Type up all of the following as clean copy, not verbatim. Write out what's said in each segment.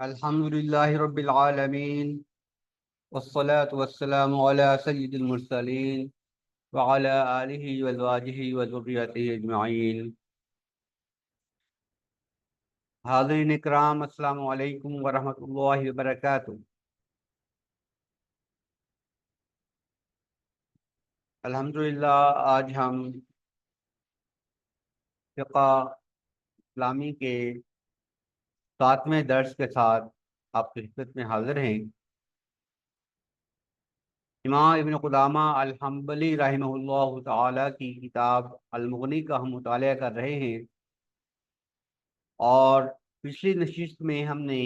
الحمد لله رب العالمين والصلاة والسلام على سيد المرسلين وعلى آله وأزواجه وذريته أجمعين. حاضرین اکرام، السلام علیکم ورحمۃ اللہ وبرکاتہ. الحمدللہ آج ہم فقہ اسلامی کے 7ویں درس کے ساتھ آپ کی خدمت میں حاضر ہیں. امام ابن قدامہ الحنبلی رحمہ اللہ تعالی کی کتاب المغنی کا ہم مطالعہ کر رہے ہیں، اور پچھلی نشست میں ہم نے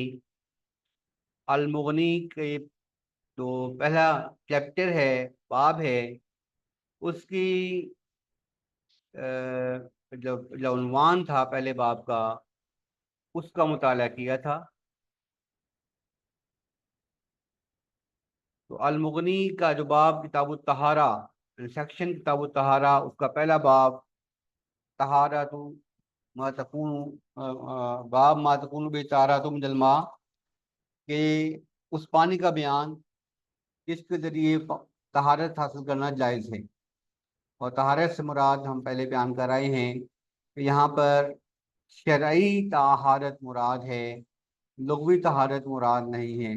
المغنی کے جو پہلا چیپٹر ہے، باب ہے، اس کی جو عنوان تھا پہلے باب کا، اس کا مطالعہ کیا تھا. تو المغنی کا جو باب کتاب الطہارہ، سیکشن کتاب الطہارہ، اس کا پہلا باب طہارت ما تکون، باب ما تکون بطہارت من الماء، کہ اس پانی کا بیان جس کے ذریعے طہارت حاصل کرنا جائز ہے. اور طہارت سے مراد ہم پہلے بیان کر رہے ہیں کہ یہاں پر شرعی طہارت مراد ہے، لغوی طہارت مراد نہیں ہے.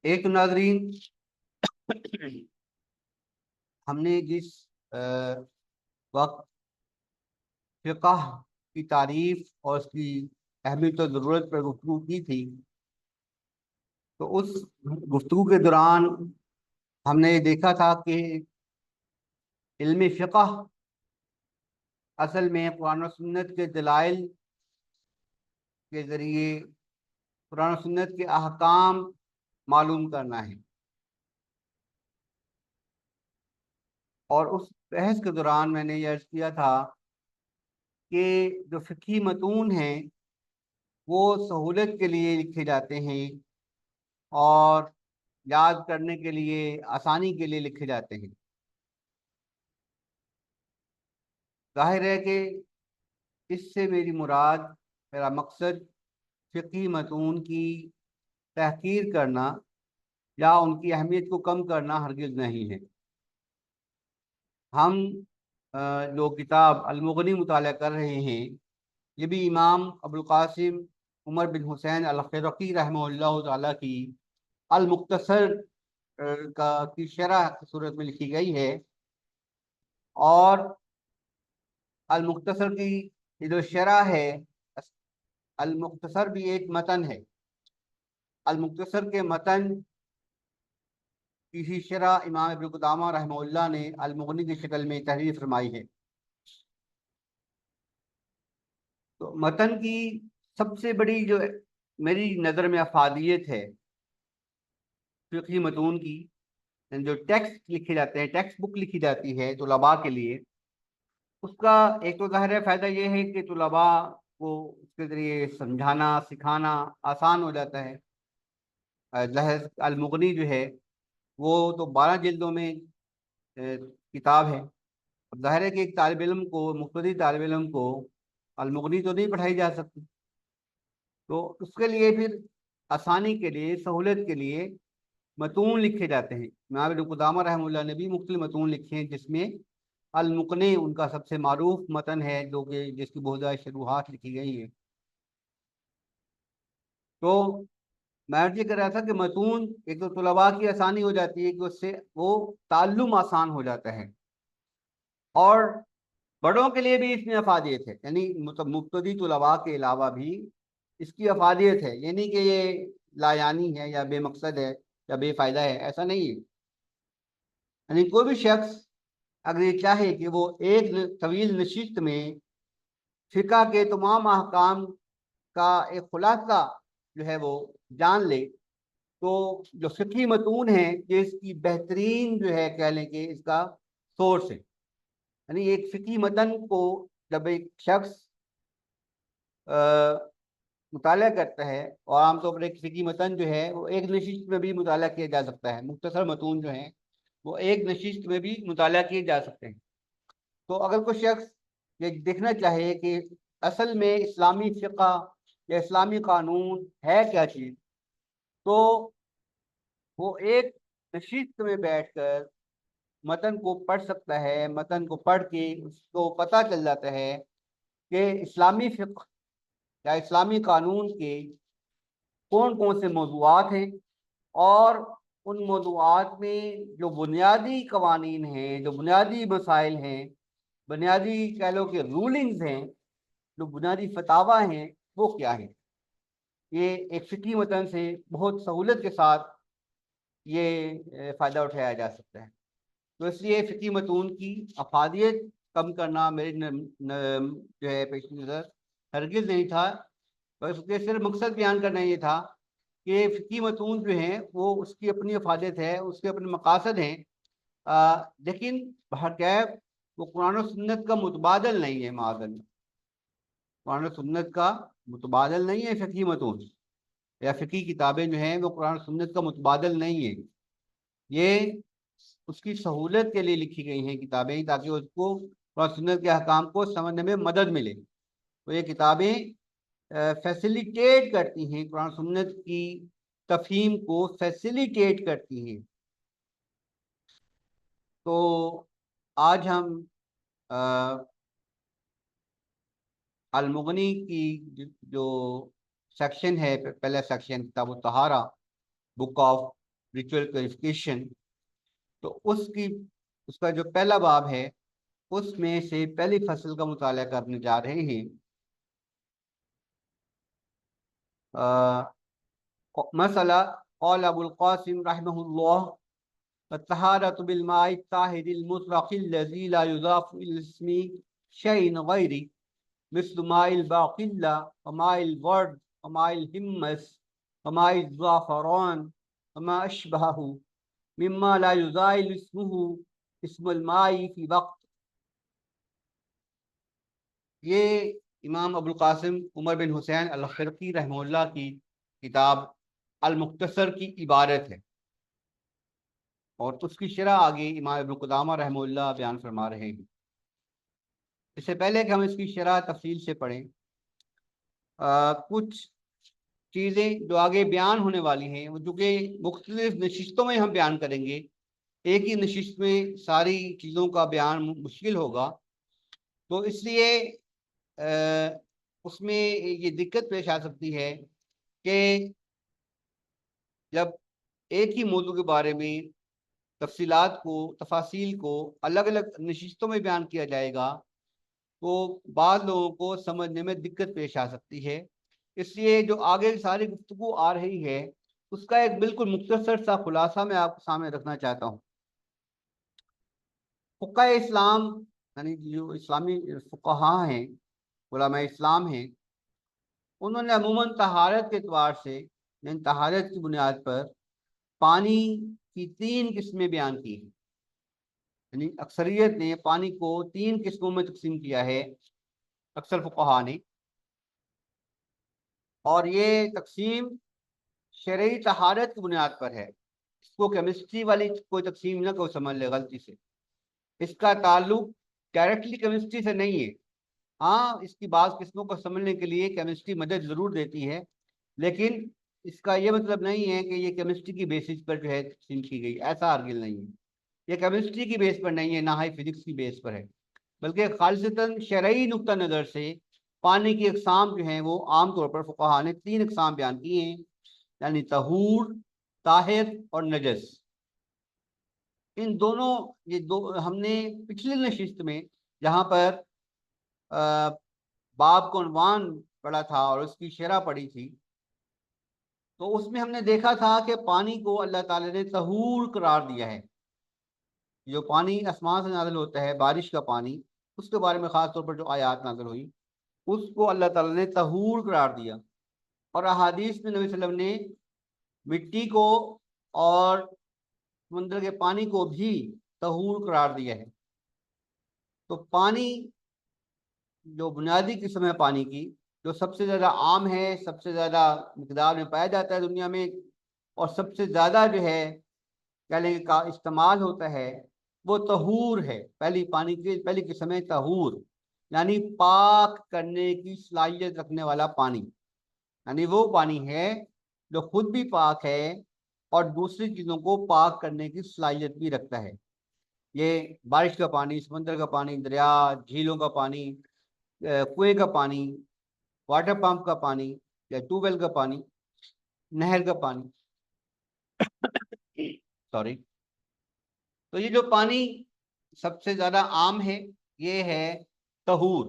ایک ناظرین، ہم نے جس وقت فقہ کی تعریف اور اس کی اہمیت و ضرورت پر گفتگو کی تھی، تو اس گفتگو کے دوران ہم نے دیکھا تھا کہ علم فقہ اصل میں قرآن و سنت کے دلائل کے ذریعے قرآن و سنت کے احکام معلوم کرنا ہے. اور اس بحث کے دوران میں نے یہ عرض کیا تھا کہ جو فقہی متون ہیں وہ سہولت کے لیے لکھے جاتے ہیں اور یاد کرنے کے لیے، آسانی کے لیے لکھے جاتے ہیں. ظاہر ہے کہ اس سے میرا مقصد فقہی متون کی تحقیر کرنا یا ان کی اہمیت کو کم کرنا ہرگز نہیں ہے. ہم جو کتاب المغنی مطالعہ کر رہے ہیں، یہ بھی امام ابو القاسم عمر بن حسین الخرقی رحمہ اللہ تعالیٰ کی المختصر کی شرح کی صورت میں لکھی گئی ہے. اور المختصر کی یہ جو شرح ہے، المختصر بھی ایک متن ہے. المختصر کے متن کی شرح امام ابن قدامہ رحمہ اللہ نے المغنی کی شکل میں تحریر فرمائی ہے. تو متن کی سب سے بڑی جو میری نظر میں افادیت ہے فقہی متون کی، جو ٹیکسٹ لکھے جاتے ہیں، ٹیکسٹ بک لکھی جاتی ہے طلباء کے لیے، اس کا ایک تو ظاہر فائدہ یہ ہے کہ طلباء کو اس کے ذریعے سمجھانا سکھانا آسان ہو جاتا ہے. المغنی جو ہے وہ تو 12 جلدوں میں کتاب ہے. اب ظاہر ہے کہ ایک طالب علم کو، مبتدی طالب علم کو المغنی تو نہیں پڑھائی جا سکتی، تو اس کے لیے پھر آسانی کے لیے، سہولت کے لیے متون لکھے جاتے ہیں. امام ابن قدامہ رحمہ اللہ نے بھی مختلف متون لکھے ہیں، جس میں المغنی ان کا سب سے معروف متن ہے، جس کی بہت زیادہ شروحات لکھی گئی ہیں. تو میں یہ کر رہا تھا کہ متون ایک تو طلباء کی آسانی ہو جاتی ہے کہ اس سے وہ تعلم آسان ہو جاتا ہے، اور بڑوں کے لیے بھی اس میں افادیت ہے. یعنی مبتدی طلباء کے علاوہ بھی اس کی افادیت ہے، یعنی کہ یہ لا یعنی ہے یا بے مقصد ہے یا بے فائدہ ہے، ایسا نہیں ہے. یعنی کوئی بھی شخص اگر یہ چاہے کہ وہ ایک طویل نشست میں فقہ کے تمام احکام کا ایک خلاصہ جو ہے وہ جان لے، تو جو فقہی متون ہیں یہ اس کی بہترین جو ہے کہہ لیں کہ اس کا سورس ہے. یعنی ایک فقہی متن کو جب ایک شخص مطالعہ کرتا ہے، اور عام طور پر ایک فقہی متن جو ہے وہ ایک نشست میں بھی مطالعہ کیا جا سکتا ہے، مختصر متون جو ہیں وہ ایک نشست میں بھی مطالعہ کیے جا سکتے ہیں. تو اگر کوئی شخص یہ دیکھنا چاہے کہ اصل میں اسلامی فقہ یا اسلامی قانون ہے کیا چیز، تو وہ ایک نشست میں بیٹھ کر متن کو پڑھ سکتا ہے، متن کو پڑھ کے اس کو پتہ چل جاتا ہے کہ اسلامی فقہ یا اسلامی قانون کے کون کون سے موضوعات ہیں، اور ان موضوعات میں جو بنیادی قوانین ہیں، جو بنیادی مسائل ہیں، بنیادی کہہ لو کہ رولنگز ہیں، جو بنیادی فتاوی ہیں، وہ کیا ہیں۔ یہ ایک فقہی متن سے بہت سہولت کے ساتھ یہ فائدہ اٹھایا جا سکتا ہے۔ تو اس لیے فقہی متون کی افادیت کم کرنا میری جو ہے پیش نظر ہرگز نہیں تھا، بلکہ صرف مقصد بیان کرنا یہ تھا کہ فقہی متون جو ہیں وہ اس کی اپنی افادیت ہے، اس کے اپنے مقاصد ہیں، لیکن بہرکیف وہ قرآن و سنت کا متبادل نہیں ہے۔ معاذ اللہ، قرآن و سنت کا متبادل نہیں ہے فقہی متون یا فقہی کتابیں جو ہیں وہ قرآن و سنت کا متبادل نہیں ہے۔ یہ اس کی سہولت کے لیے لکھی گئی ہیں کتابیں، تاکہ اس کو قرآن سنت کے احکام کو سمجھنے میں مدد ملے۔ تو یہ کتابیں فیسیلیٹیٹ کرتی ہیں، قرآن سنت کی تفہیم کو فیسیلیٹیٹ کرتی ہیں۔ تو آج ہم المغنی کی جو سیکشن ہے، پہلا سیکشن کتاب الطہارہ، بک آف ریچول پیوریفیکیشن، تو اس کا جو پہلا باب ہے اس میں سے پہلی فصل کا مطالعہ کرنے جا رہے ہیں۔ مسئلہ قال ابو القاسم رحمہ اللہ الطہارۃ بالماء الطاہر المطلق الذی لا یضاف الی الاسم شیء غیرہ مثل ماء الباقلہ وماء الورد وماء الحمص وماء الزعفران وما اشبہہ مما لا یزائل اسمہ اسم الماء فی وقت۔ یہ امام ابو القاسم عمر بن حسین الخرقی رحمہ اللہ کی کتاب المختصر کی عبارت ہے، اور اس کی شرح آگے امام ابن قدامہ رحمہ اللہ بیان فرما رہے ہیں۔ اس سے پہلے کہ ہم اس کی شرح تفصیل سے پڑھیں، کچھ چیزیں جو آگے بیان ہونے والی ہیں جو کہ مختلف نشستوں میں ہم بیان کریں گے، ایک ہی نشست میں ساری چیزوں کا بیان مشکل ہوگا، تو اس لیے اس میں یہ دقت پیش آ سکتی ہے کہ جب ایک ہی موضوع کے بارے میں تفاصیل کو الگ الگ نشستوں میں بیان کیا جائے گا تو بعض لوگوں کو سمجھنے میں دقت پیش آ سکتی ہے۔ اس لیے جو آگے ساری گفتگو آ رہی ہے اس کا ایک بالکل مختصر سا خلاصہ میں آپ کے سامنے رکھنا چاہتا ہوں۔ فقہ اسلام یعنی جو اسلامی فقہا ہیں، علماء اسلام ہیں، انہوں نے عموماً طہارت کے اعتبار سے یعنی طہارت کی بنیاد پر پانی کی 3 قسمیں بیان کی ہیں، یعنی اکثریت نے پانی کو 3 قسموں میں تقسیم کیا ہے، اکثر فقہا نے، اور یہ تقسیم شرعی طہارت کی بنیاد پر ہے۔ اس کو کیمسٹری والی کوئی تقسیم نہ کوئی سمجھ لے غلطی سے، اس کا تعلق ڈائریکٹلی کیمسٹری سے نہیں ہے۔ ہاں، اس کی بعض قسموں کو سمجھنے کے لیے کیمسٹری مدد ضرور دیتی ہے، لیکن اس کا یہ مطلب نہیں ہے کہ یہ کیمسٹری کی بیسس پر جو ہے تقسیم کی گئی، ایسا ہرگز نہیں ہے۔ یہ کیمسٹری کی بیس پر نہیں ہے، نہ ہی فزکس کی بیس پر ہے، بلکہ خالصتاً شرعی نقطہ نظر سے پانی کی اقسام جو ہیں وہ عام طور پر فقہا نے 3 اقسام بیان کی ہیں، یعنی طہور، طاہر اور نجس۔ ان دونوں ہم نے پچھلی نشست میں جہاں پر باب کو عنوان پڑھا تھا اور اس کی شرح پڑھی تھی، تو اس میں ہم نے دیکھا تھا کہ پانی کو اللہ تعالی نے طہور قرار دیا ہے۔ جو پانی آسمان سے نازل ہوتا ہے، بارش کا پانی، اس کے بارے میں خاص طور پر جو آیات نازل ہوئی اس کو اللہ تعالی نے طہور قرار دیا، اور احادیث میں نبی صلی اللہ علیہ وسلم نے مٹی کو اور سمندر کے پانی کو بھی طہور قرار دیا ہے۔ تو پانی جو بنیادی قسم ہے پانی کی، جو سب سے زیادہ عام ہے، سب سے زیادہ مقدار میں پایا جاتا ہے دنیا میں، اور سب سے زیادہ جو ہے کہہ لیں کا استعمال ہوتا ہے، وہ طہور ہے۔ پہلی پانی کی پہلی قسم ہے طہور۔ یعنی پاک کرنے کی صلاحیت رکھنے والا پانی، یعنی وہ پانی ہے جو خود بھی پاک ہے اور دوسری چیزوں کو پاک کرنے کی صلاحیت بھی رکھتا ہے۔ یہ بارش کا پانی، سمندر کا پانی، دریا، جھیلوں کا پانی، کنویں کا پانی، واٹر پمپ کا پانی یا ٹیوب ویل کا پانی، نہر کا پانی، سوری۔ تو یہ جو پانی سب سے زیادہ عام ہے یہ ہے طہور،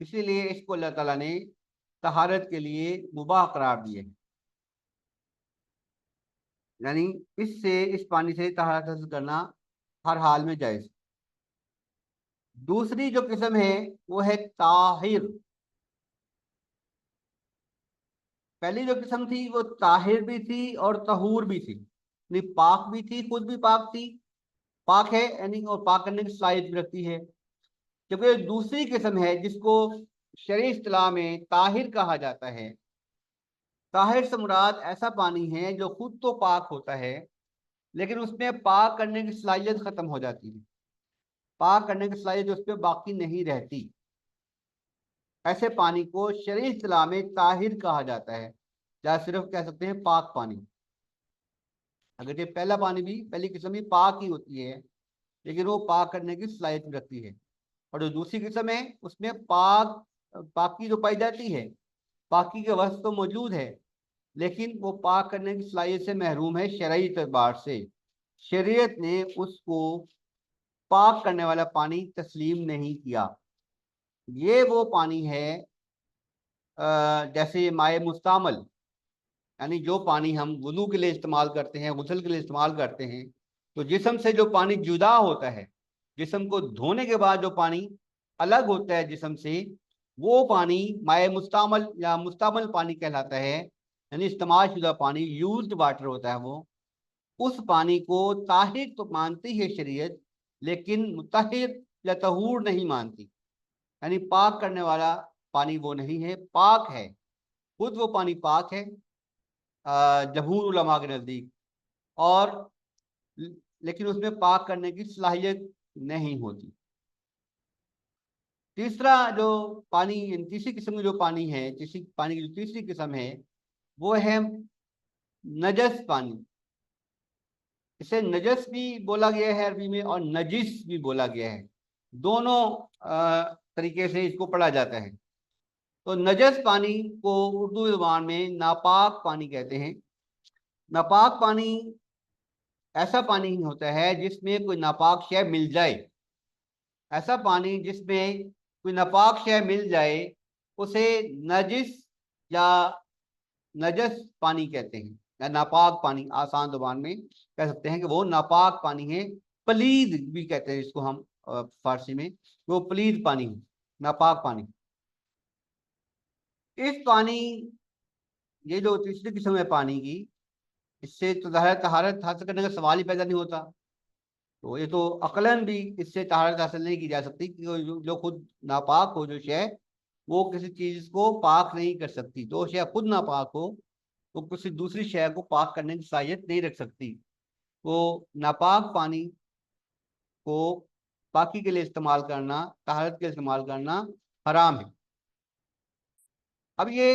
اسی لیے اس کو اللہ تعالیٰ نے طہارت کے لیے مباح قرار دیے، یعنی اس پانی سے طہارت حاصل کرنا ہر حال میں جائز۔ دوسری جو قسم ہے وہ ہے طاہر۔ پہلی جو قسم تھی وہ طاہر بھی تھی اور طہور بھی تھی، یعنی پاک بھی تھی، خود بھی پاک تھی، پاک ہے یعنی، اور پاک کرنے کی صلاحیت بھی رکھتی ہے۔ جبکہ دوسری قسم ہے جس کو شرعی اصطلاح میں طاہر کہا جاتا ہے، طاہر سے مراد ایسا پانی ہے جو خود تو پاک ہوتا ہے لیکن اس میں پاک کرنے کی صلاحیت ختم ہو جاتی ہے، پاک کرنے کی صلاحیت اس پہ باقی نہیں رہتی۔ ایسے پانی کو شرعی اصطلاح میں طاہر کہا جاتا ہے، یا صرف کہہ سکتے ہیں پاک پانی۔ اگر یہ پہلا پانی بھی، پہلی قسم بھی پاک ہی ہوتی ہے لیکن وہ پاک کرنے کی صلاحیت بھی رکھتی ہے، اور جو دوسری قسم ہے اس میں پاکی جو پائی جاتی ہے، پاکی کے وصف تو موجود ہے لیکن وہ پاک کرنے کی صلاحیت سے محروم ہے شرعی اعتبار سے۔ شریعت نے اس کو پاک کرنے والا پانی تسلیم نہیں کیا۔ یہ وہ پانی ہے جیسے مائع مستعمل، یعنی جو پانی ہم وضو کے لیے استعمال کرتے ہیں، غسل کے لیے استعمال کرتے ہیں، تو جسم سے جو پانی جدا ہوتا ہے، جسم کو دھونے کے بعد جو پانی الگ ہوتا ہے جسم سے، وہ پانی مائع مستعمل یا مستعمل پانی کہلاتا ہے، یعنی استعمال شدہ پانی، یوزڈ واٹر ہوتا ہے وہ۔ اس پانی کو طاہر تو مانتی ہے شریعت لیکن مطہر یا طہور نہیں مانتی، یعنی پاک کرنے والا پانی وہ نہیں ہے، پاک ہے، خود وہ پانی پاک ہے جمہور علماء کے نزدیک، اور لیکن اس میں پاک کرنے کی صلاحیت نہیں ہوتی۔ تیسرا جو پانی، تیسری قسم کی جو پانی ہے، پانی کی جو تیسری قسم ہے وہ ہے نجس پانی۔ اسے نجس بھی بولا گیا ہے عربی میں اور نجس بھی بولا گیا ہے، دونوں طریقے سے اس کو پڑھا جاتا ہے۔ تو نجس پانی کو اردو زبان میں ناپاک پانی کہتے ہیں۔ ناپاک پانی ایسا پانی ہی ہوتا ہے جس میں کوئی ناپاک شے مل جائے، ایسا پانی جس میں کوئی ناپاک شے مل جائے اسے نجس یا نجس پانی کہتے ہیں، یا ناپاک پانی آسان زبان میں کہہ سکتے ہیں کہ وہ ناپاک پانی ہے۔ پلید بھی کہتے ہیں جس کو ہم فارسی میں، وہ پلید پانی ہے، ناپاک پانی۔ اس پانی، یہ جو تیسری قسم ہے پانی کی، اس سے تو طہارت حاصل کرنے کا سوال ہی پیدا نہیں ہوتا، تو یہ تو عقلاً بھی اس سے طہارت حاصل نہیں کی جا سکتی، کہ جو خود ناپاک ہو جو شے، وہ کسی چیز کو پاک نہیں کر سکتی۔ جو شے خود ناپاک ہو وہ کسی دوسری شے کو پاک کرنے کی صلاحیت نہیں رکھ سکتی۔ وہ ناپاک پانی کو پاکی کے لیے استعمال کرنا، طہارت کے لیے استعمال کرنا حرام ہے۔ اب یہ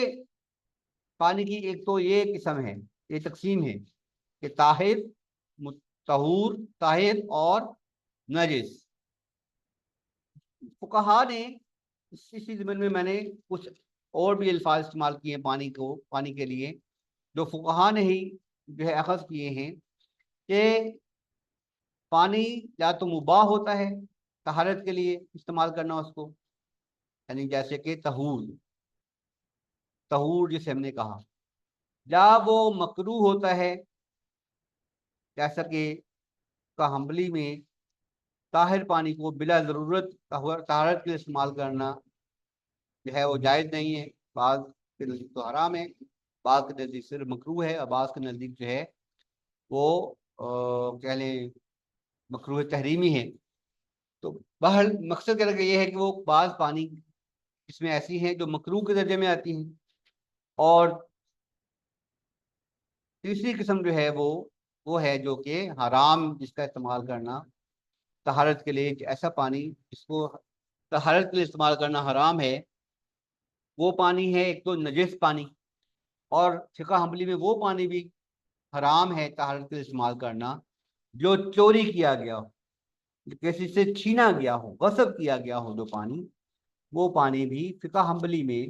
پانی کی ایک تو یہ قسم ہے، یہ تقسیم ہے کہ طاہر، طہور، طاہر اور نجس۔ فقہا نے اسی ضمن میں نے کچھ اور بھی الفاظ استعمال کیے ہیں پانی کے لیے، جو فقہا نے ہی جو ہے اخذ کیے ہیں، کہ پانی یا تو مباح ہوتا ہے طہارت کے لیے استعمال کرنا اس کو، یعنی جیسے کہ طہور جسے ہم نے کہا، یا وہ مکروہ ہوتا ہے، جیسا کہ حنبلی میں طاہر پانی کو بلا ضرورت طہارت کے لیے استعمال کرنا جو ہے وہ جائز نہیں ہے، بعض کے نزدیک تو حرام ہے، بعض کے نزدیک صرف مکروہ ہے، اور بعض کے نزدیک جو ہے وہ کہہ لیں مکروہ تحریمی ہے۔ تو بہرحال مقصد کہنے کا یہ ہے کہ وہ بعض پانی اس میں ایسی ہیں جو مکروہ کے درجے میں آتی ہیں، اور تیسری قسم جو ہے وہ ہے جو کہ حرام، جس کا استعمال کرنا طہارت کے لیے، ایسا پانی جس کو طہارت کے لیے استعمال کرنا حرام ہے وہ پانی ہے ایک تو نجس پانی، اور فقہ حنبلی میں وہ پانی بھی حرام ہے طہارت کے لیے استعمال کرنا جو چوری کیا گیا ہو، کسی سے چھینا گیا ہو، غصب کیا گیا ہو جو پانی، وہ پانی بھی فقہ حنبلی میں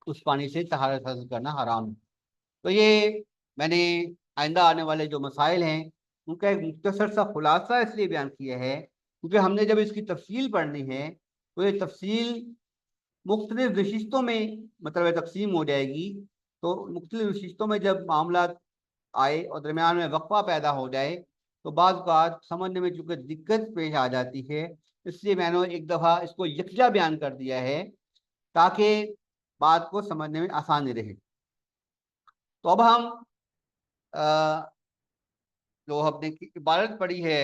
اس پانی سے طہارت حاصل کرنا حرام ہے۔ تو یہ میں نے آئندہ آنے والے جو مسائل ہیں ان کا ایک مختصر سا خلاصہ اس لیے بیان کیا ہے کیونکہ ہم نے جب اس کی تفصیل پڑھنی ہے تو یہ تفصیل مختلف نشستوں میں مطلب تقسیم ہو جائے گی، تو مختلف نشستوں میں جب معاملات آئے اور درمیان میں وقفہ پیدا ہو جائے تو بعض اوقات سمجھنے میں چونکہ دقت پیش آ جاتی ہے، اس لیے میں نے ایک دفعہ اس کو یکجا بیان کر دیا ہے تاکہ بات کو سمجھنے میں آسانی رہے۔ تو اب ہم جو ہم نے عبارت پڑھی ہے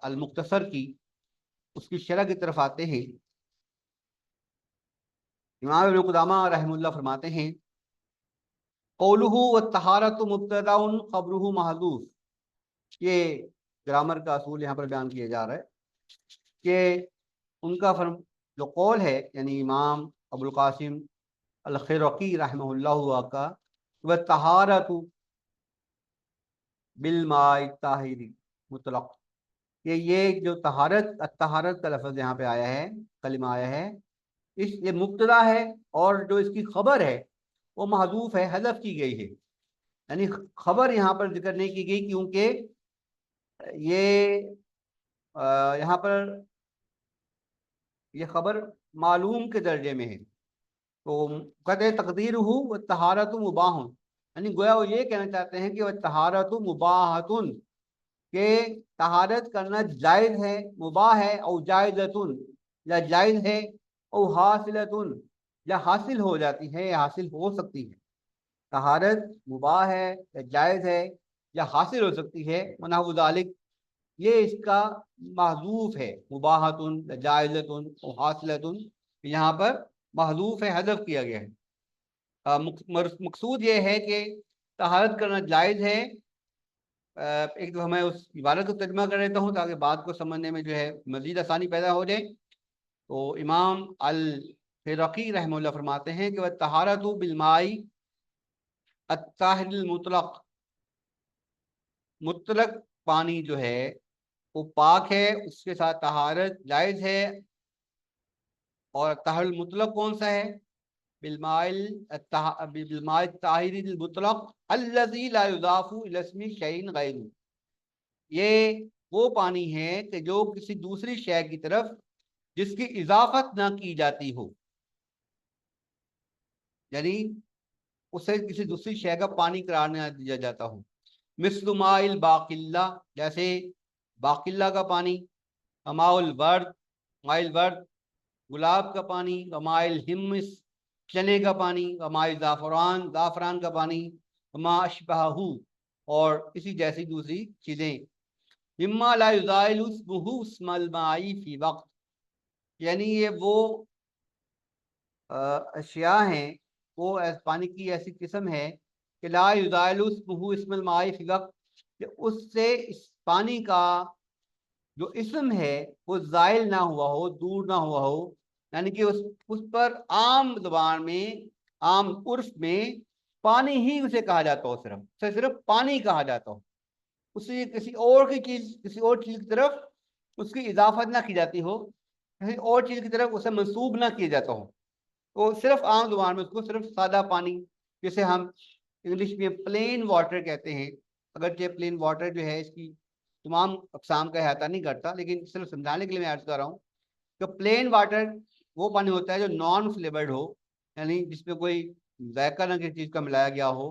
المختصر کی، اس کی شرح کی طرف آتے ہیں۔ امام ابن قدامہ رحمہ اللہ فرماتے ہیں قولہ والطہارۃ مبتدأ خبرہ محذوف، یہ گرامر کا اصول یہاں پر بیان کیا جا رہا ہے کہ ان کا جو قول ہے یعنی امام ابو القاسم الخرقی رحمہ اللہ کا والطہارۃ بالماء الطاہر مطلق، کہ یہ جو طہارت کا لفظ یہاں پہ آیا ہے، کلمہ آیا ہے، یہ مبتدا ہے اور جو اس کی خبر ہے وہ محذوف ہے، حذف کی گئی ہے، یعنی خبر یہاں پر ذکر نہیں کی گئی کیونکہ یہ یہاں پر یہ خبر معلوم کے درجے میں ہے، تو کہتے ہیں تقدیر ہو طہارت مباح، یعنی گویا وہ یہ کہنا چاہتے ہیں کہ وہ طہارت مباحتن، کہ طہارت کرنا جائز ہے، مباح ہے، او جائزتن یا جائز ہے، او حاصلتن یا حاصل ہو جاتی ہے یا حاصل ہو سکتی ہے، طہارت مباح ہے یا جائز ہے یا حاصل ہو سکتی ہے، ونحو ذالک، یہ اس کا محذوف ہے، مباحتن یا جائزتن او حاصلتن، یہاں پر محذوف ہے، حذف کیا گیا ہے۔ مقصود یہ ہے کہ طہارت کرنا جائز ہے۔ ایک تو میں اس عبارت کو ترجمہ کر دیتا ہوں تاکہ بات کو سمجھنے میں جو ہے مزید آسانی پیدا ہو جائے۔ تو امام الفرقی رحمہ اللہ فرماتے ہیں کہ طہارت بالماء الطاہر المطلق، مطلق پانی جو ہے وہ پاک ہے، اس کے ساتھ طہارت جائز ہے، اور طاہر المطلق کون سا ہے؟ بالماء الطاہر المطلق الذی لا یضاف الی اسم شیء غیرہ، یہ وہ پانی ہے کہ جو کسی دوسری شے کی طرف جس کی اضافت نہ کی جاتی ہو، یعنی اسے کسی دوسری شے کا پانی قرار نہ دیا جاتا ہو، مثل ماء الباقلہ، جیسے باقلہ کا پانی، ماء الورد، ماء الورد گلاب کا پانی، ماء الحمص چنے کا پانی، ماء الزعفران زعفران کا پانی، ما اشبہہ، اور اسی جیسی دوسری چیزیں، مما لا یزال اسمہ اسم الماء فی وقت، یعنی یہ وہ اشیاء ہیں، وہ پانی کی ایسی قسم ہے کہ لا یزال اسمہ اسم الماء فی وقت، کہ اس سے اس پانی کا جو اسم ہے وہ زائل نہ ہوا ہو، دور نہ ہوا ہو، یعنی کہ اس پر عام زبان میں، عام عرف میں پانی ہی اسے کہا جاتا ہو، صرف پانی کہا جاتا ہو، اسے کسی اور چیز کی طرف اس کی اضافت نہ کی جاتی ہو، کسی اور چیز کی طرف اسے منسوب نہ کیا جاتا ہو، تو صرف عام زبان میں اس کو صرف سادہ پانی، جسے ہم انگلش میں پلین واٹر کہتے ہیں، اگرچہ پلین واٹر جو ہے اس کی تمام اقسام کا احاطہ نہیں کرتا، لیکن صرف سمجھانے کے لیے میں عرض کر رہا ہوں کہ پلین واٹر وہ پانی ہوتا ہے جو نان فلیورڈ ہو، یعنی جس میں کوئی ذائقہ نہ کسی چیز کا ملایا گیا ہو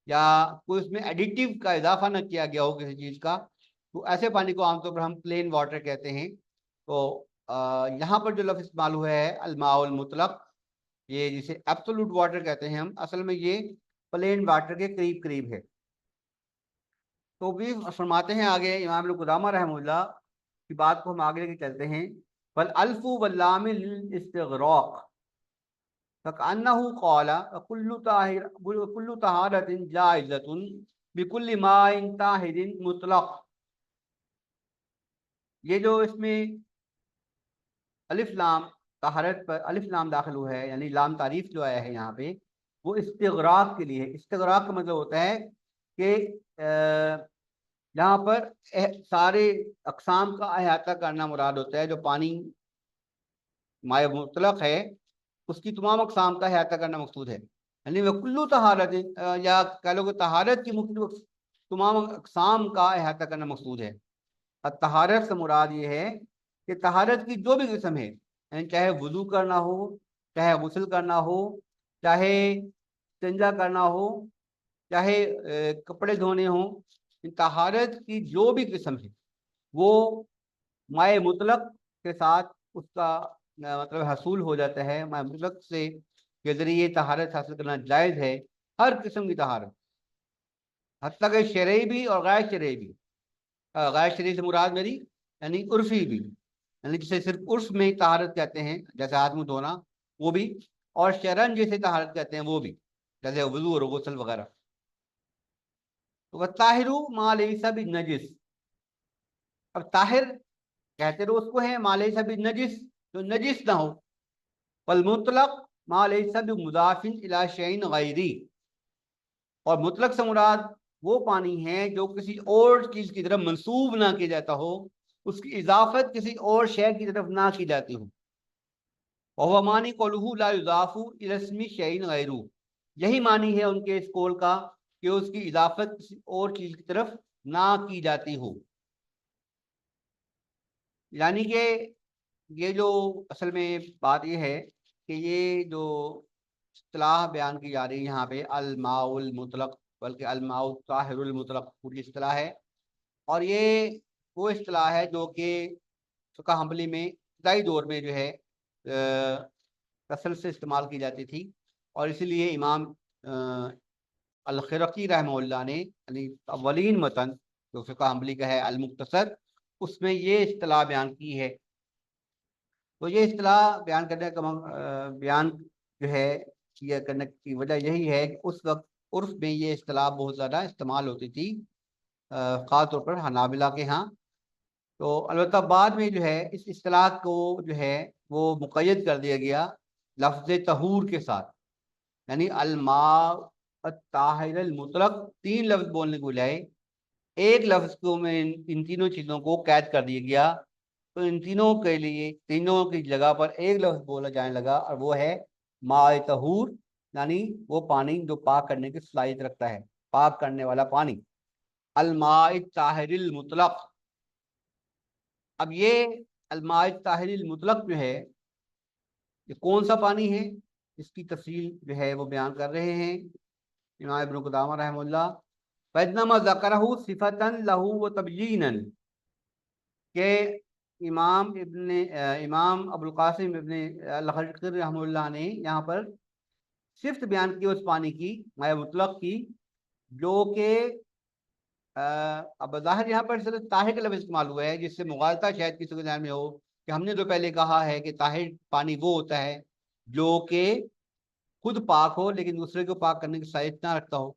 یا کوئی اس میں ایڈیٹیو کا اضافہ نہ کیا گیا ہو کسی چیز کا، تو ایسے پانی کو عام طور پر ہم پلین واٹر کہتے ہیں۔ تو یہاں پر جو لفظ استعمال ہوا ہے الماء المطلق، یہ جسے ایبسولوٹ واٹر کہتے ہیں ہم، اصل میں یہ پلین واٹر کے قریب قریب ہے۔ تو بھی فرماتے ہیں آگے امام ابن قدامہ رحمہ اللہ کی بات کو ہم آگے لے کے چلتے ہیں، فالالف واللام للاستغراق فكأنه قال كل طهارة جائزة بكل ماء طاهر مطلق، یہ جو اس میں الف لام طہارت پر الف لام داخل ہوا ہے، یعنی لام تعریف جو آیا ہے یہاں پہ، وہ استغراق کے لیے. استغراق کا مطلب ہوتا ہے کہ یہاں پر سارے اقسام کا احاطہ کرنا مراد ہوتا ہے. جو پانی مائع مطلق ہے اس کی تمام اقسام کا احاطہ کرنا مقصود ہے. یعنی وہ کلو طہارت، یا کہہ لو کہ طہارت کی مختلف تمام اقسام کا احاطہ کرنا مقصود ہے. طہارت سے مراد یہ ہے کہ طہارت کی جو بھی قسم ہے، یعنی چاہے وضو کرنا ہو، چاہے غسل کرنا ہو، چاہے استنجا کرنا ہو، چاہے کپڑے دھونے ہوں، طہارت کی جو بھی قسم ہے وہ مائع مطلق کے ساتھ اس کا مطلب حصول ہو جاتا ہے. مائع مطلق سے کے ذریعے طہارت حاصل کرنا جائز ہے. ہر قسم کی طہارت، حتیٰ کہ شرعی بھی اور غیر شرعی بھی. غیر شرعی سے مراد میری یعنی عرفی بھی، یعنی جسے صرف عرف میں طہارت کہتے ہیں جیسے ہاتھ منہ دھونا، وہ بھی، اور شرعن جیسے طہارت کہتے ہیں وہ بھی، جیسے وضو اور غسل وغیرہ. طاہر ما لیس بالنجس. اب طاہر کہتے رہو اس کو ہے ما لیس بالنجس، جو نجس نہ ہو. والمطلق ما لیس بمضاف الی شیء غیری. اور مطلق سے مراد وہ پانی ہے جو کسی اور چیز کی طرف منسوب نہ کیا جاتا ہو، اس کی اضافت کسی اور شے کی طرف نہ کی جاتی ہو. وهو معنی قوله لا يضاف الى اسم شيء غيره. یہی معنی ہے ان کے اس قول کا کہ اس کی اضافت کسی اور چیز کی طرف نہ کی جاتی ہو. یعنی کہ یہ جو اصل میں بات یہ ہے کہ یہ جو اصطلاح بیان کی جا رہی ہے یہاں پہ الماء المطلق، بلکہ الماء الطاہر المطلق پوری اصطلاح ہے. اور یہ وہ اصطلاح ہے جو کہ فقہ حنبلی میں ابتدائی دور میں جو ہے کثرت سے استعمال کی جاتی تھی. اور اسی لیے امام الخرقی رحمہ اللہ نے یعنی اولین متن جو فقہ حنبلی کا ہے المختصر، اس میں یہ اصطلاح بیان کی ہے. تو یہ اصطلاح بیان کرنے کا بیان جو ہے یہ کرنے کی وجہ یہی ہے کہ اس وقت عرف میں یہ اصطلاح بہت زیادہ استعمال ہوتی تھی، خاص طور پر حنابلہ کے ہاں. تو البتہ بعد میں جو ہے اس اصطلاح کو جو ہے وہ مقید کر دیا گیا لفظ طہور کے ساتھ. یعنی الماء الطاہر المطلق، 3 لفظ بولنے کو بجائے ایک لفظ کو میں ان تینوں چیزوں کو قید کر دیا گیا. تو ان تینوں کے لیے تینوں کی جگہ پر ایک لفظ بولا جانے لگا، اور وہ ہے ماء طہور، یعنی وہ پانی جو پاک کرنے کی صلاحیت رکھتا ہے، پاک کرنے والا پانی. الماء الطاہر المطلق. اب یہ الماء الطاہر المطلق جو ہے یہ کون سا پانی ہے، اس کی تفصیل جو ہے وہ بیان کر رہے ہیں امام ابن قدامہ رحمہ اللہ. فَإِنَّمَا ذَكَرَهُ صِفَةً لَهُ وَتَبْيِينًا. کہ امام ابو القاسم ابن الخرقی رحمہ اللہ نے یہاں پر صفت بیان کی اس پانی کی، مائع مطلق کی، جو کہ اب ظاہر یہاں پر صرف طاہر کا لفظ استعمال ہوا ہے، جس سے مغالطہ شاید کسی کے ذہن میں ہو کہ ہم نے تو پہلے کہا ہے کہ طاہر پانی وہ ہوتا ہے جو کہ خود پاک ہو لیکن دوسرے کو پاک کرنے کی صلاحیت نہ رکھتا ہو.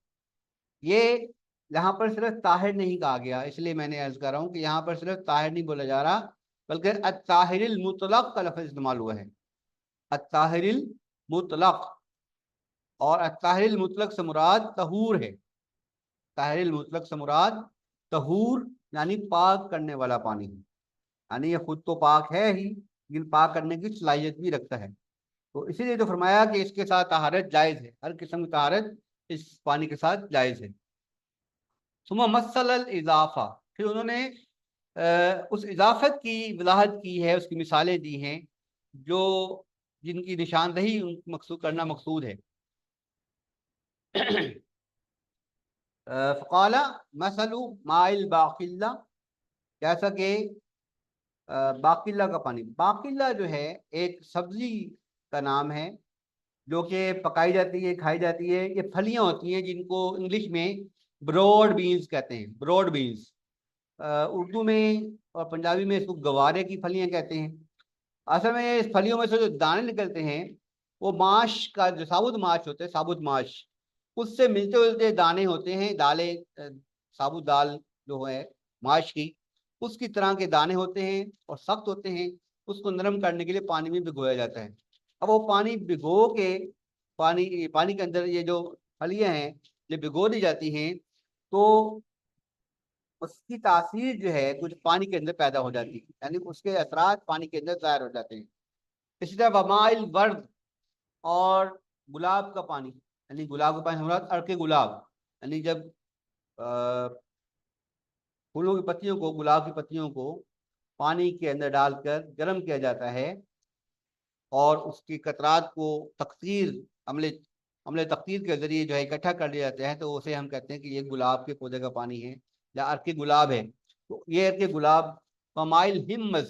یہ یہاں پر صرف طاہر نہیں کہا گیا، اس لیے میں نے عرض کر رہا ہوں کہ یہاں پر صرف طاہر نہیں بولا جا رہا، بلکہ الطاہر المطلق کا لفظ استعمال ہوا ہے. الطاہر المطلق. اور الطاہر المطلق سے مراد طہور ہے. طاہر المطلق سے مراد طہور یعنی پاک کرنے والا پانی، یعنی یہ خود تو پاک ہے ہی لیکن پاک کرنے کی صلاحیت بھی رکھتا ہے. تو اسی لیے تو فرمایا کہ اس کے ساتھ طہارت جائز ہے، ہر قسم کی طہارت اس پانی کے ساتھ جائز ہے. ثم مثل الاضافہ. پھر انہوں نے اس اضافت کی وضاحت کی ہے، اس کی مثالیں دی ہیں جو جن کی نشاندہی مقصود کرنا مقصود ہے. فقال مثل ماء الباقلہ، جیسا کہ باقلہ کا پانی. باقلہ جو ہے ایک سبزی کا نام ہے جو کہ پکائی جاتی ہے، کھائی جاتی ہے. یہ پھلیاں ہوتی ہیں جن کو انگلش میں براڈ بینز کہتے ہیں. براڈ بینز اردو میں اور پنجابی میں اس کو گوارے کی پھلیاں کہتے ہیں. اصل میں اس پھلیوں میں سے جو دانے نکلتے ہیں وہ ماش کا جو ثابت ماش ہوتے ہیں، ثابت ماش، اس سے ملتے جلتے دانے ہوتے ہیں. دالیں ثابت دال جو ہے ماش کی، اس کی طرح کے دانے ہوتے ہیں اور سخت ہوتے ہیں، اس کو نرم کرنے کے لیے پانی میں بھگویا جاتا ہے۔ اب وہ پانی بھگو کے پانی کے اندر یہ جو پھلیاں ہیں یہ بھگو دی جاتی ہیں، تو اس کی تاثیر جو ہے کچھ پانی کے اندر پیدا ہو جاتی ہے، یعنی اس کے اثرات پانی کے اندر ظاہر ہو جاتے ہیں۔ اسی طرح ومائل ورد، اور گلاب کا پانی، یعنی گلاب کا پانی ہمارا عرق گلاب، یعنی جب پھولوں کی پتیوں کو، گلاب کی پتیوں کو پانی کے اندر ڈال کر گرم کیا جاتا ہے اور اس کی قطرات کو عمل تقطیر کے ذریعے جو ہے اکٹھا کر لیا جاتا ہے، تو اسے ہم کہتے ہیں کہ یہ گلاب کے پودے کا پانی ہے یا عرق گلاب ہے۔ تو یہ عرق گلاب، ومائل ہمز،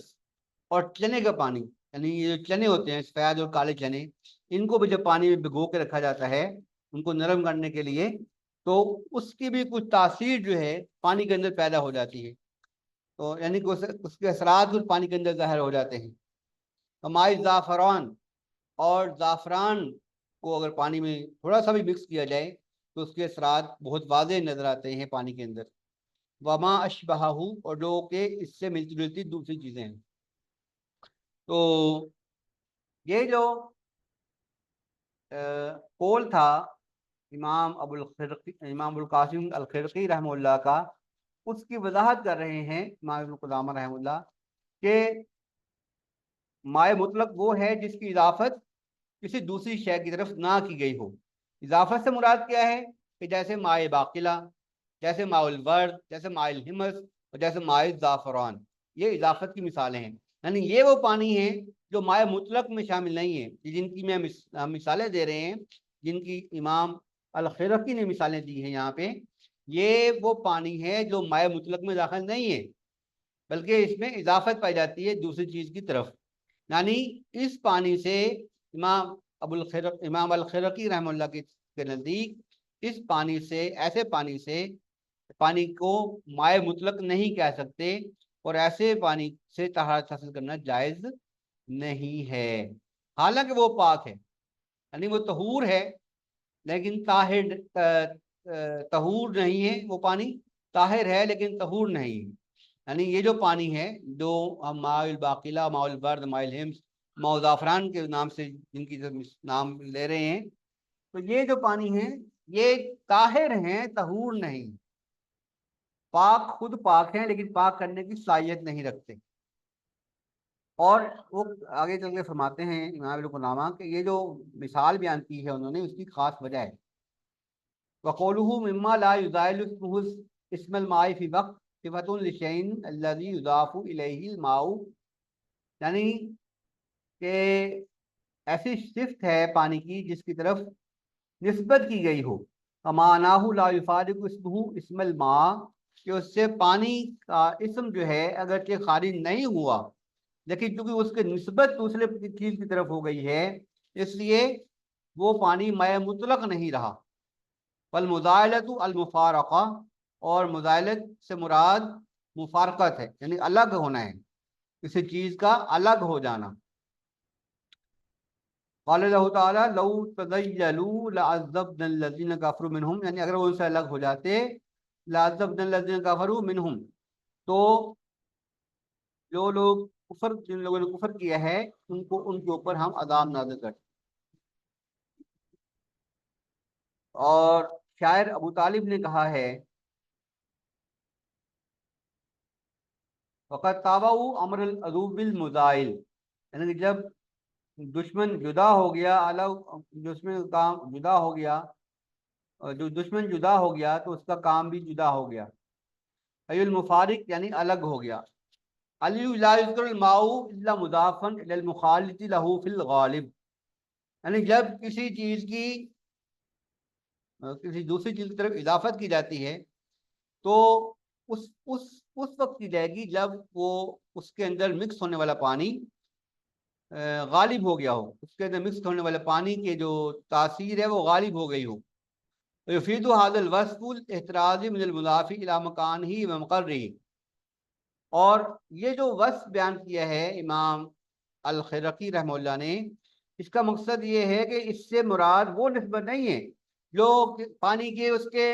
اور چنے کا پانی، یعنی یہ جو چنے ہوتے ہیں سفید اور کالے چنے، ان کو بھی جب پانی میں بھگو کے رکھا جاتا ہے ان کو نرم کرنے کے لیے، تو اس کی بھی کچھ تاثیر جو ہے پانی کے اندر پیدا ہو جاتی ہے، تو یعنی کہ اس کے اثرات کچھ پانی کے اندر ظاہر ہو جاتے ہیں۔ ومائل زعفران، اور زعفران کو اگر پانی میں تھوڑا سا بھی مکس کیا جائے تو اس کے اثرات بہت واضح نظر آتے ہیں پانی کے اندر۔ وما اشبہہ، اور جو کہ اس سے ملتی جلتی دوسری چیزیں ہیں۔ تو یہ جو قول تھا امام ابو القاسم الخرقی رحمہ اللہ کا، اس کی وضاحت کر رہے ہیں امام ابن قدامہ رحمہ اللہ کہ مائع مطلق وہ ہے جس کی اضافت کسی دوسری شے کی طرف نہ کی گئی ہو۔ اضافت سے مراد کیا ہے؟ کہ جیسے مائع باقلہ، جیسے ماء الورد، جیسے ماء الحمص، اور جیسے ماء الزعفران، یہ اضافت کی مثالیں ہیں۔ یعنی یہ وہ پانی ہیں جو مائع مطلق میں شامل نہیں ہیں، جن کی میں مثالیں دے رہے ہیں، جن کی امام الخرقی نے مثالیں دی ہیں یہاں پہ، یہ وہ پانی ہے جو مائع مطلق میں داخل نہیں ہے بلکہ اس میں اضافت پائی جاتی ہے دوسری چیز کی طرف۔ یعنی اس پانی سے امام الخرقی رحمہ اللہ کے نزدیک اس پانی سے، ایسے پانی سے، پانی کو مائع مطلق نہیں کہہ سکتے، اور ایسے پانی سے طہارت حاصل کرنا جائز نہیں ہے، حالانکہ وہ پاک ہے، یعنی وہ طہور ہے لیکن طہور نہیں ہے، وہ پانی طاہر ہے لیکن طہور نہیں ہے۔ یعنی یہ جو پانی ہے جو ہم ماء الباقلہ، ماء البرد، ماء الحمص، ماء زعفران کے نام سے جن کی نام لے رہے ہیں، تو یہ جو پانی ہے یہ طاہر ہیں، طہور نہیں۔ پاک خود پاک ہیں لیکن پاک کرنے کی صلاحیت نہیں رکھتے۔ اور وہ آگے چل کے فرماتے ہیں امام ابن قدامہ کہ یہ جو مثال بیان کی ہے انہوں نے، اس کی خاص وجہ ہے وقولہ مما لا یزائل اسم الماء فی وقت صفۃ للشیء الذی یضاف الیہ الماء، یعنی کہ ایسی صفت ہے پانی کی جس کی طرف نسبت کی گئی ہو، فمعناہ لا یفارق اسمہ اسم الماء، کہ اس سے پانی کا اسم جو ہے اگرچہ خارج نہیں ہوا لیکن چونکہ اس کی نسبت دوسرے چیز کی طرف ہو گئی ہے اس لیے وہ پانی مائع مطلق نہیں رہا۔ والمزائلۃ المفارقہ، اور مزائلت سے مراد مفارقت ہے، یعنی الگ ہونا ہے، کسی چیز کا الگ ہو جانا۔ قال اللہ تعالیٰ لو تزیلوا لعذبنا الذین کفروا منہم، یعنی اگر وہ ان سے الگ ہو جاتے، لعذبنا الذین کفروا منہم، تو جو لوگ جن لوگوں نے کفر کیا ہے ان کے اوپر ہم عذاب نازل کرتے۔ اور شاعر ابو طالب نے کہا ہے وقد تابعوا امر العدو بالمزائل، یعنی کہ جب دشمن جدا ہو گیا، دشمن کا جدا ہو گیا، جو دشمن جدا ہو گیا تو اس کا کام بھی جدا ہو گیا۔ ای المفارق، یعنی الگ ہو گیا۔ علی لا یذکر الماء الا مضافا الى المخالط له فی الغالب، یعنی جب کسی چیز کی کسی دوسری چیز کی طرف اضافت کی جاتی ہے تو اس وقت کی جائے گی جب وہ اس کے اندر مکس ہونے والا پانی غالب ہو گیا ہو، اس کے اندر مکس ہونے والے پانی کی جو تاثیر ہے وہ غالب ہو گئی ہو۔ یفید هذا الوصف الاحتراز من المضاف الى مکانہ ومقرہ، اور یہ جو وصف بیان کیا ہے امام الخرقی رحمہ اللہ نے، اس کا مقصد یہ ہے کہ اس سے مراد وہ نسبت نہیں ہے جو پانی کے اس کے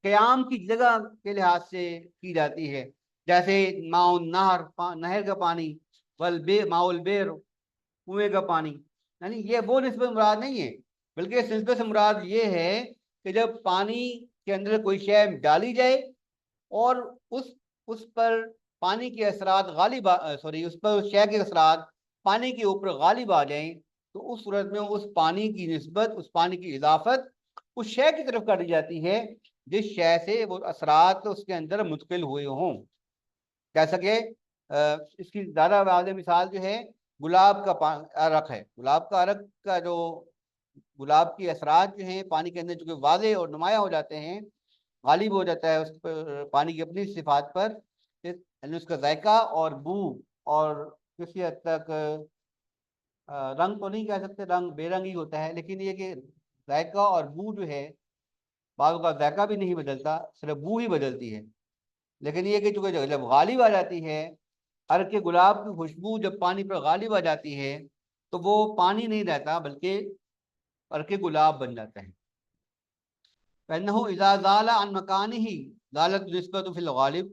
قیام کی جگہ کے لحاظ سے کی جاتی ہے، جیسے ماؤ نہر، نہر کا پانی، ماؤل بیر، کنویں کا پانی، یعنی یہ وہ نسبت مراد نہیں ہے، بلکہ اس نسبت سے مراد یہ ہے کہ جب پانی کے اندر کوئی شے ڈالی جائے اور اس پر پانی کے اثرات غالب اس پر شے کے اثرات پانی کے اوپر غالب آ جائیں، تو اس صورت میں اس پانی کی نسبت، اس پانی کی اضافت اس شے کی طرف کر دی جاتی ہے جس شے سے وہ اثرات اس کے اندر منتقل ہوئے ہوں۔ کیسا کہ اس کی زیادہ واضح مثال جو ہے گلاب کا عرق ہے۔ گلاب کا عرق کا جو گلاب کی اثرات جو ہیں پانی کے اندر چونکہ واضح اور نمایاں ہو جاتے ہیں، غالب ہو جاتا ہے اس پر پانی کی اپنی صفات پر، یعنی اس کا ذائقہ اور بو، اور کسی حد تک رنگ تو نہیں کہہ سکتے، رنگ بے رنگ ہی ہوتا ہے، لیکن یہ کہ ذائقہ اور بو جو ہے، بعض کا ذائقہ بھی نہیں بدلتا، صرف بو ہی بدلتی ہے، لیکن یہ کہ چونکہ جب غالب آ جاتی ہے عرق کے گلاب کی خوشبو، جب پانی پر غالب آ جاتی ہے تو وہ پانی نہیں رہتا بلکہ عرق گلاب بن جاتا ہے۔ فإنه إذا زال عن مكانه زالت نسبت فی الغالب،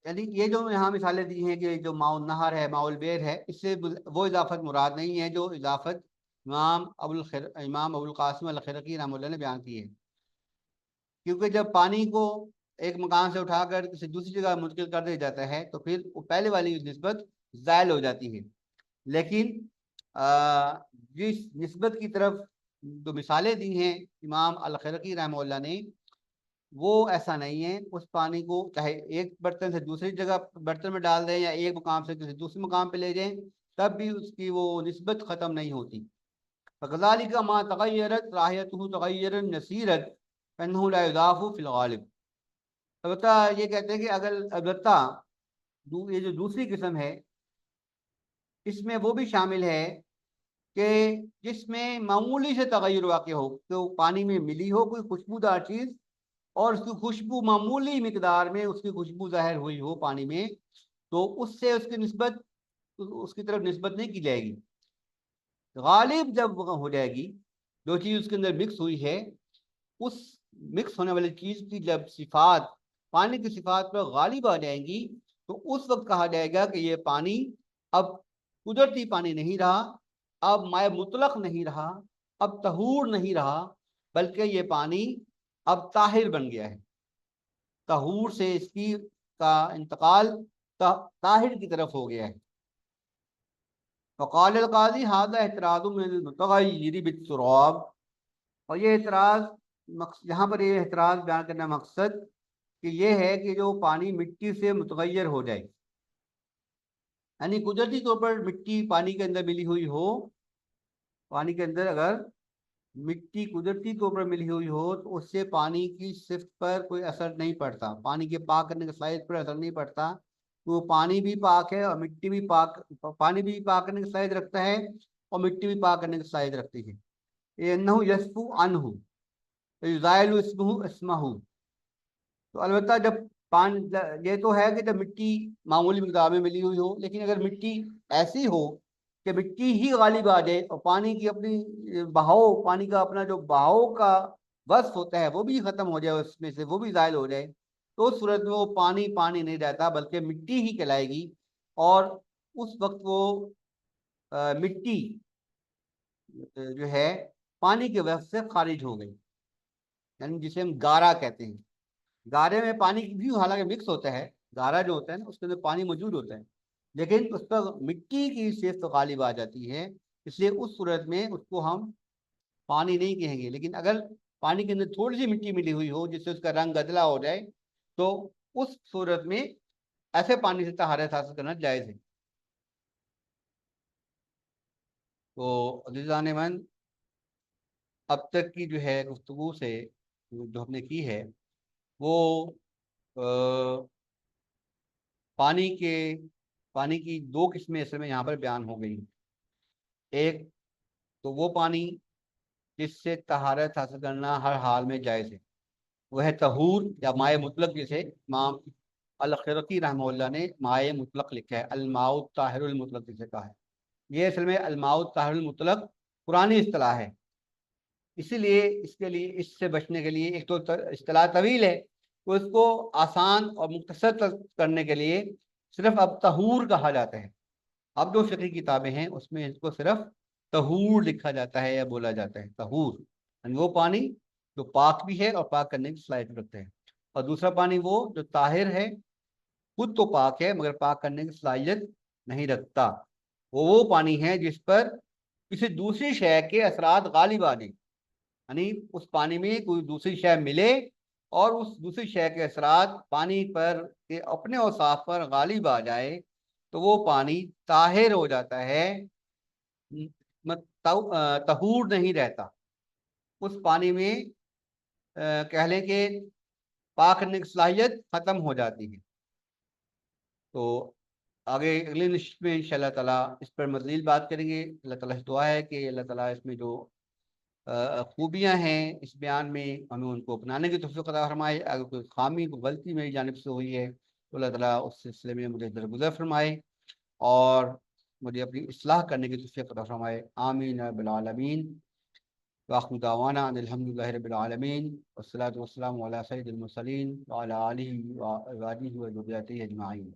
یعنی یہ جو یہاں مثالیں دی ہیں کہ جو ماؤ نہر ہے، ماؤ البیر ہے، اس سے وہ اضافت مراد نہیں ہے جو اضافت امام ابو القاسم الخرقی رحمہ اللہ نے بیان کی ہے، کیونکہ جب پانی کو ایک مکان سے اٹھا کر کسی دوسری جگہ منتقل کر دیا جاتا ہے تو پھر وہ پہلے والی نسبت زائل ہو جاتی ہے، لیکن جس نسبت کی طرف جو مثالیں دی ہیں امام الخرقی رحمہ اللہ نے، وہ ایسا نہیں ہے۔ اس پانی کو چاہے ایک برتن سے دوسری جگہ برتن میں ڈال دیں یا ایک مقام سے کسی دوسرے مقام پہ لے جائیں، تب بھی اس کی وہ نسبت ختم نہیں ہوتی۔ فَكَذَلِكَ مَا تَغَيَّرَتْ رَائِحَتُهُ تَغَيُّرًا يَسِيرًا فَإِنَّهُ لَا يُضَافُ فِي الْغَالِبِ۔ البتہ یہ کہتے ہیں کہ البتہ یہ جو دوسری قسم ہے اس میں وہ بھی شامل ہے کہ جس میں معمولی سے تغیر واقع ہو، تو پانی میں ملی ہو کوئی خوشبودار چیز اور اس کی خوشبو معمولی مقدار میں اس کی خوشبو ظاہر ہوئی ہو پانی میں، تو اس سے اس کی نسبت، اس کی طرف نسبت نہیں کی جائے گی۔ غالب جب ہو جائے گی، جو چیز اس کے اندر مکس ہوئی ہے، اس مکس ہونے والی چیز کی جب صفات پانی کی صفات پر غالب آ جائیں گی تو اس وقت کہا جائے گا کہ یہ پانی اب قدرتی پانی نہیں رہا، اب مائع مطلق نہیں رہا، اب طہور نہیں رہا، بلکہ یہ پانی اب طاہر بن گیا ہے، طہور سے اس کی کا انتقال طاہر کی طرف ہو گیا ہے۔ فقال القاضی هذا اعتراض من المتغیر بالتراب، اور یہ اعتراض یہاں پر یہ اعتراض بیان کرنا مقصد کہ یہ ہے کہ جو پانی مٹی سے متغیر ہو جائے، یعنی قدرتی طور پر مٹی پانی کے اندر ملی ہوئی ہو، پانی کے اندر اگر مٹی قدرتی طور پر ملی ہوئی ہو تو اس سے پانی کی صفت پر کوئی اثر نہیں پڑتا، پانی کے پاک کرنے کے صلاحیت پر اثر نہیں پڑتا، تو وہ پانی بھی پاک ہے اور مٹی بھی پاک، پانی بھی پاک کرنے کی صلاحیت رکھتا ہے اور مٹی بھی پاک کرنے کی صلاحیت رکھتی ہے۔ انه یصفو عنہ یزائل اسمہ اسمہ، تو البتہ جب یہ تو ہے کہ جب مٹی معمولی مقدار میں ملی ہوئی ہو، لیکن اگر مٹی ایسی ہو کہ مٹی ہی غالب آ جائے اور پانی کی اپنی بہاؤ، پانی کا اپنا جو بہاؤ کا وصف ہوتا ہے وہ بھی ختم ہو جائے، اس میں سے وہ بھی زائل ہو جائے، تو اس صورت میں وہ پانی پانی نہیں رہتا بلکہ مٹی ہی کہلائے گی، اور اس وقت وہ مٹی جو ہے پانی کے وصف سے خارج ہو گئی، یعنی جسے ہم گارا کہتے ہیں۔ گارے میں پانی بھی حالانکہ مکس ہوتا ہے، گارا جو ہوتا ہے نا اس کے اندر پانی موجود ہوتا ہے، لیکن اس پر مٹی کی صفت غالب آ جاتی ہے، اس لیے اس صورت میں اس کو ہم پانی نہیں کہیں گے۔ لیکن اگر پانی کے اندر تھوڑی سی مٹی ملی ہوئی ہو جس سے اس کا رنگ گدلا ہو جائے تو اس صورت میں ایسے پانی سے طہارت حاصل کرنا جائز ہے۔ تو عزیزان من، اب تک کی جو ہے گفتگو سے جو ہم نے کی ہے وہ پانی کی دو قسمیں اصل میں یہاں پر بیان ہو گئی۔ ایک تو وہ پانی جس سے طہارت حاصل کرنا ہر حال میں جائز ہے، وہ ہے طہور یا مائع مطلق، جسے امام الخرقی رحمہ اللہ نے مائع مطلق لکھا ہے، الماء الطاہر المطلق جسے کہا ہے۔ یہ اصل میں الماء الطاہر المطلق قرآنی اصطلاح ہے، اسی لیے اس کے لیے اس سے بچنے کے لیے ایک تو اصطلاح طویل ہے، تو اس کو آسان اور مختصر کرنے کے لیے صرف اب طہور کہا جاتا ہے. اب جو فقہی کتابیں ہیں اس میں اس کو صرف طہور لکھا جاتا ہے یا بولا جاتا ہے. طہور یعنی وہ پانی جو پاک بھی ہے اور پاک کرنے کی صلاحیت رکھتے ہیں، اور دوسرا پانی وہ جو طاہر ہے، خود تو پاک ہے مگر پاک کرنے کی صلاحیت نہیں رکھتا. وہ پانی ہے جس پر کسی دوسری شے کے اثرات غالب آ جائیں، یعنی اس پانی میں کوئی دوسری شے ملے اور اس دوسری شے کے اثرات پانی پر کے اپنے اوصاف پر غالب آ جائے تو وہ پانی طاہر ہو جاتا ہے، طہور نہیں رہتا. اس پانی میں کہہ لیں کہ پاک کرنے کی صلاحیت ختم ہو جاتی ہے. تو آگے اگلے نشست میں انشاءاللہ تعالیٰ اس پر مزید بات کریں گے. اللہ تعالیٰ سے دعا ہے کہ اللہ تعالیٰ اس میں جو خوبیاں ہیں اس بیان میں ہمیں ان کو اپنانے کی توفیق عطا فرمائے. اگر کوئی خامی کوئی غلطی میری جانب سے ہوئی ہے تو اللہ تعالیٰ اس سلسلے میں مجھے درگزر فرمائے اور مجھے اپنی اصلاح کرنے کی توفیق عطا فرمائے. آمین یا رب العالمین. وآخر دعوانا ان الحمد للہ رب العالمین والصلاة والسلام علی سید المرسلین وعلی آلہ وذریتہ اجمعین.